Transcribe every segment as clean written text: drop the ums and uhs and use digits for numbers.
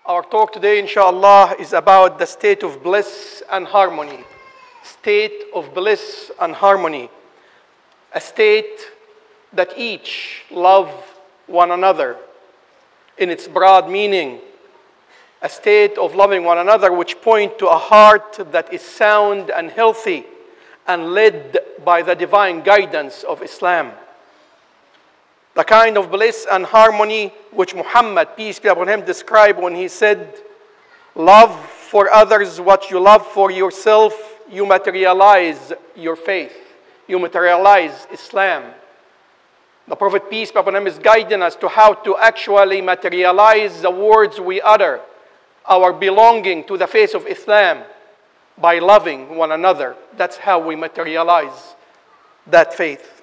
Our talk today, inshallah, is about the state of bliss and harmony. State of bliss and harmony. A state that each love one another in its broad meaning. A state of loving one another which point to a heart that is sound and healthy and led by the divine guidance of Islam. The kind of bliss and harmony which Muhammad, peace be upon him, described when he said, "Love for others what you love for yourself, you materialize your faith. You materialize Islam." The Prophet, peace be upon him, is guiding us to how to actually materialize the words we utter, our belonging to the faith of Islam, by loving one another. That's how we materialize that faith.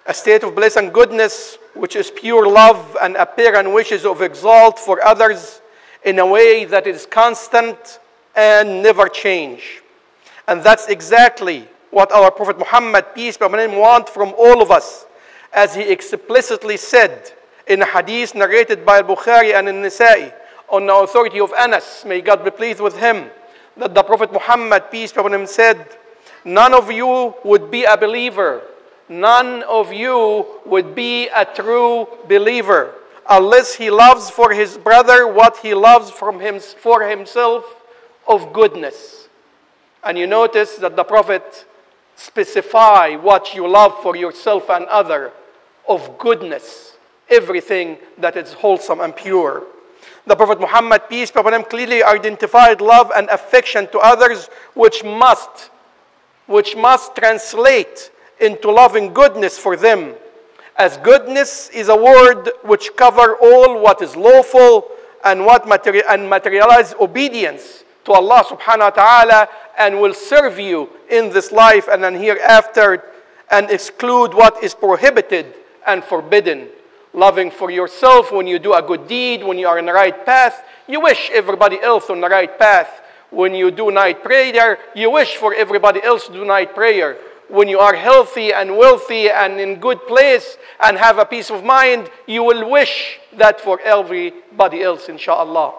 A state of bliss and goodness, which is pure love and apparent wishes of exalt for others in a way that is constant and never change. And that's exactly what our Prophet Muhammad, peace be upon him, wants from all of us, as he explicitly said in a hadith narrated by Bukhari and An-Nasa'i on the authority of Anas, may God be pleased with him, that the Prophet Muhammad, peace be upon him, said, "None of you would be a believer, none of you would be a true believer unless he loves for his brother what he loves for himself of goodness." And you notice that the Prophet specify what you love for yourself and other of goodness, everything that is wholesome and pure. The Prophet Muhammad, peace be upon him, clearly identified love and affection to others which must translate into loving goodness for them, as goodness is a word which covers all what is lawful and what materialize obedience to Allah subhanahu wa ta'ala and will serve you in this life and then hereafter, and exclude what is prohibited and forbidden. Loving for yourself when you do a good deed, when you are in the right path, you wish everybody else on the right path. When you do night prayer, you wish for everybody else to do night prayer. When you are healthy and wealthy and in good place and have a peace of mind, you will wish that for everybody else, inshallah.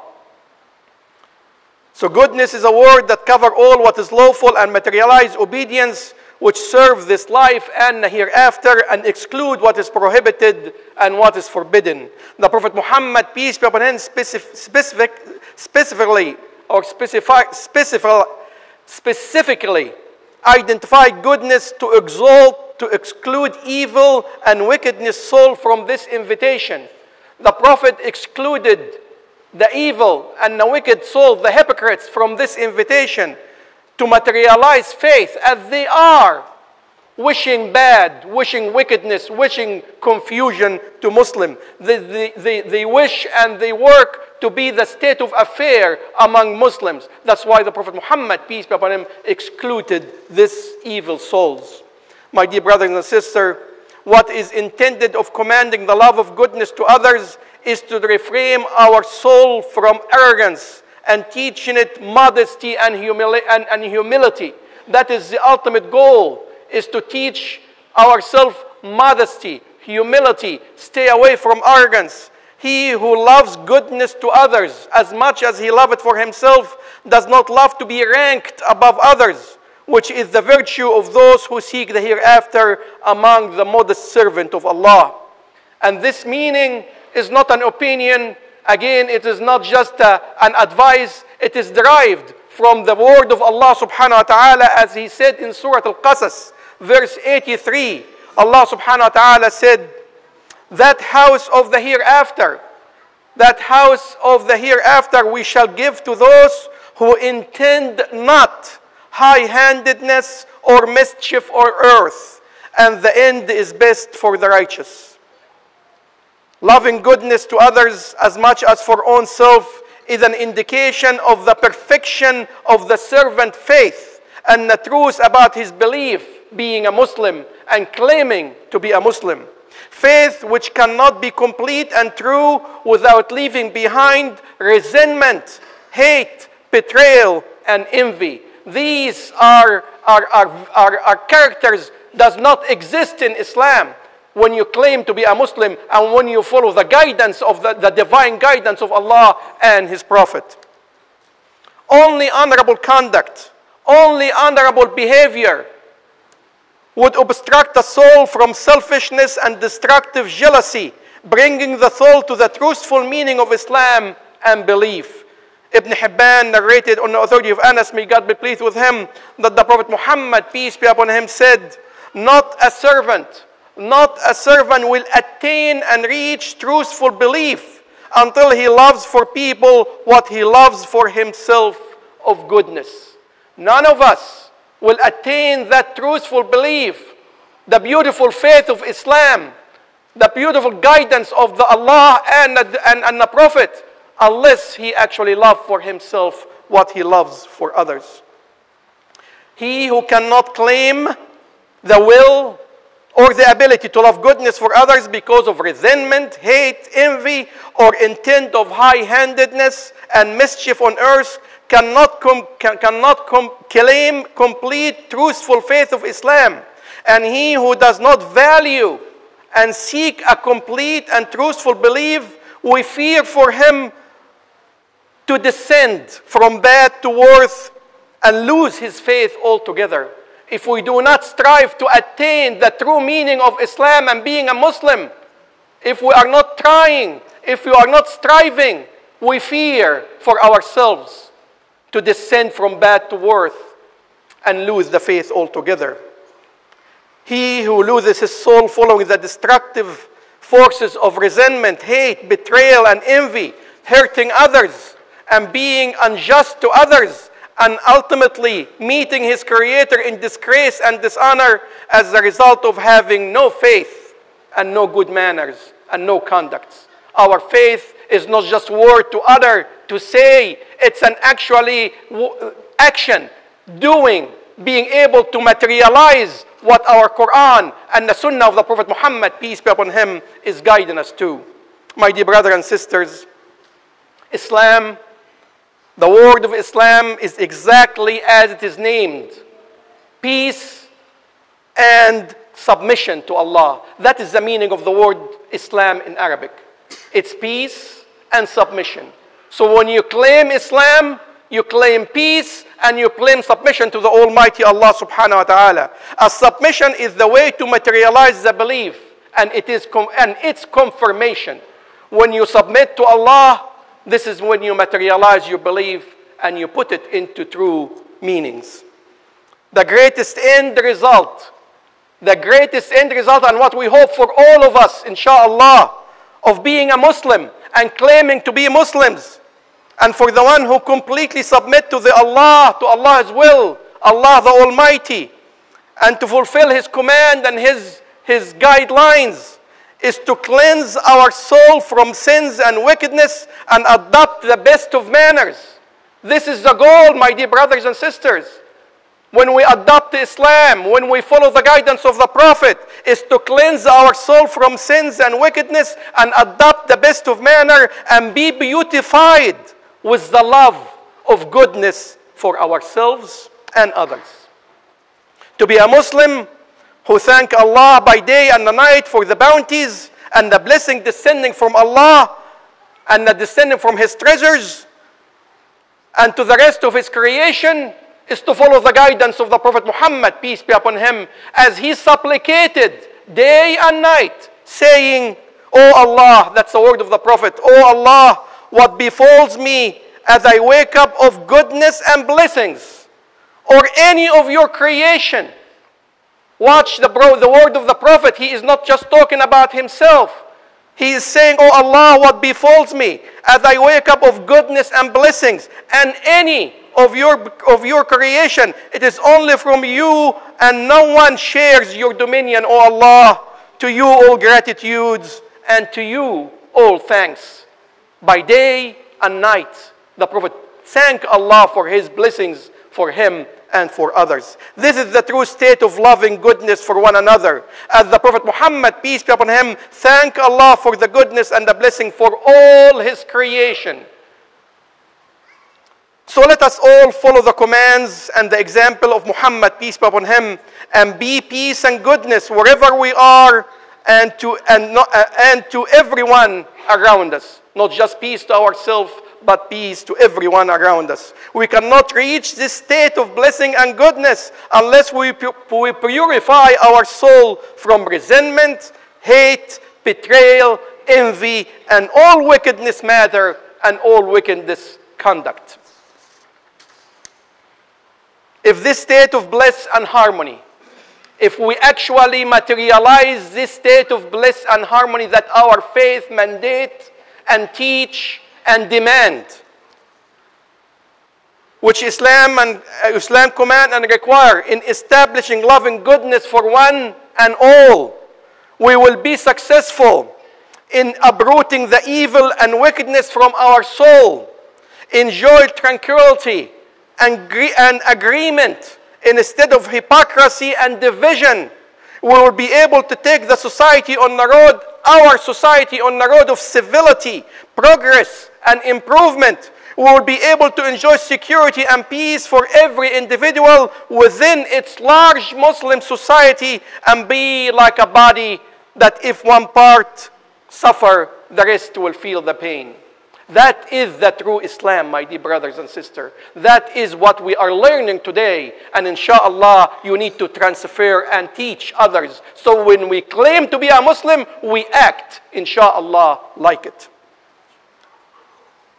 So goodness is a word that covers all what is lawful and materialize obedience, which serve this life and the hereafter, and exclude what is prohibited and what is forbidden. The Prophet Muhammad, peace be upon him, specifically identified goodness to exalt, to exclude evil and wickedness soul from this invitation. The Prophet excluded the evil and the wicked soul, the hypocrites, from this invitation to materialize faith as they are, wishing bad, wishing wickedness, wishing confusion to Muslim. They wish and they work to be the state of affair among Muslims. That's why the Prophet Muhammad, peace be upon him, excluded these evil souls. My dear brothers and sisters, what is intended of commanding the love of goodness to others is to refrain our soul from arrogance and teaching it modesty and humility. That is the ultimate goal, is to teach ourselves modesty, humility, stay away from arrogance. He who loves goodness to others as much as he loves it for himself does not love to be ranked above others, which is the virtue of those who seek the hereafter among the modest servant of Allah. And this meaning is not an opinion. Again, it is not just an advice. It is derived from the word of Allah subhanahu wa ta'ala, as he said in Surah Al-Qasas, verse 83. Allah subhanahu wa ta'ala said, that house of the hereafter we shall give to those who intend not high-handedness or mischief or earth, and the end is best for the righteous. Loving goodness to others as much as for own self is an indication of the perfection of the servant faith and the truth about his belief, being a Muslim and claiming to be a Muslim. Faith which cannot be complete and true without leaving behind resentment, hate, betrayal, and envy. These are characters does not exist in Islam. when you claim to be a Muslim and when you follow the guidance of the divine guidance of Allah and His Prophet. Only honorable conduct, only honorable behavior would obstruct the soul from selfishness and destructive jealousy, bringing the soul to the truthful meaning of Islam and belief. Ibn Hibban narrated on the authority of Anas, may God be pleased with him, that the Prophet Muhammad, peace be upon him, said, not a servant will attain and reach truthful belief until he loves for people what he loves for himself of goodness. None of us will attain that truthful belief, the beautiful faith of Islam, the beautiful guidance of the Allah and the Prophet, unless he actually loves for himself what he loves for others. He who cannot claim the will or the ability to love goodness for others because of resentment, hate, envy, or intent of high-handedness and mischief on earth cannot claim complete truthful faith of Islam. And he who does not value and seek a complete and truthful belief, we fear for him to descend from bad to worse and lose his faith altogether. If we do not strive to attain the true meaning of Islam and being a Muslim, if we are not trying, if we are not striving, we fear for ourselves to descend from bad to worse and lose the faith altogether. He who loses his soul following the destructive forces of resentment, hate, betrayal, and envy, hurting others and being unjust to others, and ultimately meeting his Creator in disgrace and dishonor as a result of having no faith and no good manners and no conduct. Our faith is not just word to utter, to say, it's an actually action, doing, being able to materialize what our Quran and the Sunnah of the Prophet Muhammad, peace be upon him, is guiding us to. My dear brothers and sisters, Islam, the word of Islam is exactly as it is named. Peace and submission to Allah. That is the meaning of the word Islam in Arabic. It's peace and submission. So when you claim Islam, you claim peace and you claim submission to the Almighty Allah subhanahu wa ta'ala. A submission is the way to materialize the belief, and its confirmation. When you submit to Allah, this is when you materialize your belief and you put it into true meanings. The greatest end result and what we hope for all of us, inshallah, of being a Muslim and claiming to be Muslims, and for the one who completely submit to Allah's will, Allah the Almighty, and to fulfill His command and His guidelines, is to cleanse our soul from sins and wickedness and adopt the best of manners. This is the goal, my dear brothers and sisters. When we adopt Islam, when we follow the guidance of the Prophet, is to cleanse our soul from sins and wickedness and adopt the best of manner and be beautified with the love of goodness for ourselves and others. To be a Muslim who thank Allah by day and the night for the bounties and the blessing descending from Allah and the descending from His treasures and to the rest of His creation, is to follow the guidance of the Prophet Muhammad, peace be upon him, as he supplicated day and night, saying, "O Allah," that's the word of the Prophet, "O Allah, what befalls me as I wake up of goodness and blessings, or any of your creation." Watch the word of the Prophet. He is not just talking about himself. He is saying, "Oh Allah, what befalls me as I wake up of goodness and blessings, and any of your creation, it is only from you, and no one shares your dominion, O Allah. To you all gratitudes, and to you all thanks." By day and night, the Prophet thanked Allah for His blessings for him and for others. This is the true state of loving goodness for one another. As the Prophet Muhammad, peace be upon him, thanked Allah for the goodness and the blessing for all His creation. So let us all follow the commands and the example of Muhammad, peace be upon him, and be peace and goodness wherever we are and to everyone around us. Not just peace to ourselves, but peace to everyone around us. We cannot reach this state of blessing and goodness unless we purify our soul from resentment, hate, betrayal, envy, and all wickedness matter and all wickedness conduct. If this state of bliss and harmony, if we actually materialize this state of bliss and harmony that our faith mandate and teach and demand, which Islam command and require in establishing love and goodness for one and all, we will be successful in uprooting the evil and wickedness from our soul, enjoy tranquility and agreement instead of hypocrisy and division. We will be able to take the society on the road, our society on the road of civility, progress, and improvement. We will be able to enjoy security and peace for every individual within its large Muslim society and be like a body that if one part suffer, the rest will feel the pain. That is the true Islam, my dear brothers and sisters. That is what we are learning today. And inshallah, you need to transfer and teach others. So when we claim to be a Muslim, we act, inshallah, like it.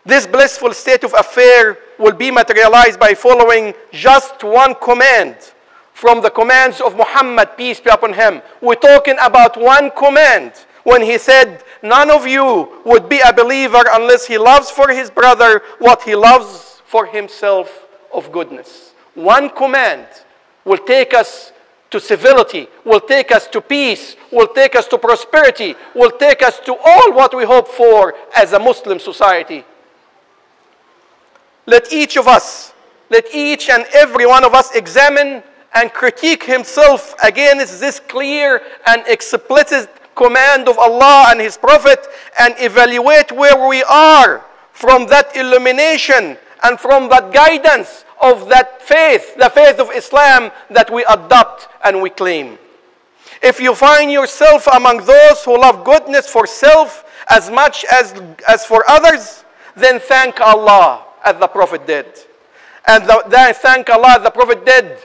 This blissful state of affair will be materialized by following just one command from the commands of Muhammad, peace be upon him. We're talking about one command when he said, none of you would be a believer unless he loves for his brother what he loves for himself of goodness. One command will take us to civility, will take us to peace, will take us to prosperity, will take us to all what we hope for as a Muslim society. Let each and every one of us examine and critique himself against this clear and explicit command of Allah and His Prophet and evaluate where we are from that illumination and from that guidance of that faith, the faith of Islam that we adopt and we claim. If you find yourself among those who love goodness for self as much as for others, then thank Allah as the Prophet did. And thank Allah as the Prophet did.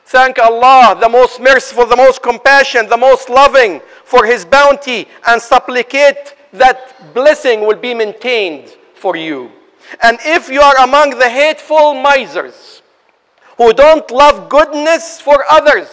Thank Allah, the most merciful, the most compassionate, the most loving, for His bounty, and supplicate that blessing will be maintained for you. And if you are among the hateful misers who don't love goodness for others,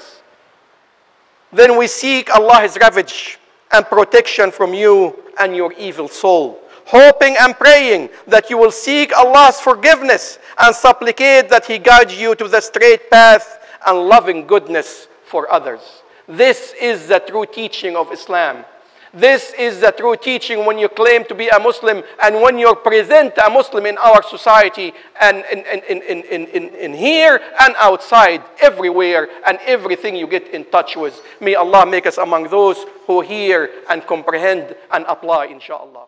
then we seek Allah's refuge and protection from you and your evil soul, hoping and praying that you will seek Allah's forgiveness and supplicate that He guides you to the straight path and loving goodness for others. This is the true teaching of Islam. This is the true teaching when you claim to be a Muslim and when you present a Muslim in our society and in here and outside, everywhere and everything you get in touch with. May Allah make us among those who hear and comprehend and apply, inshallah.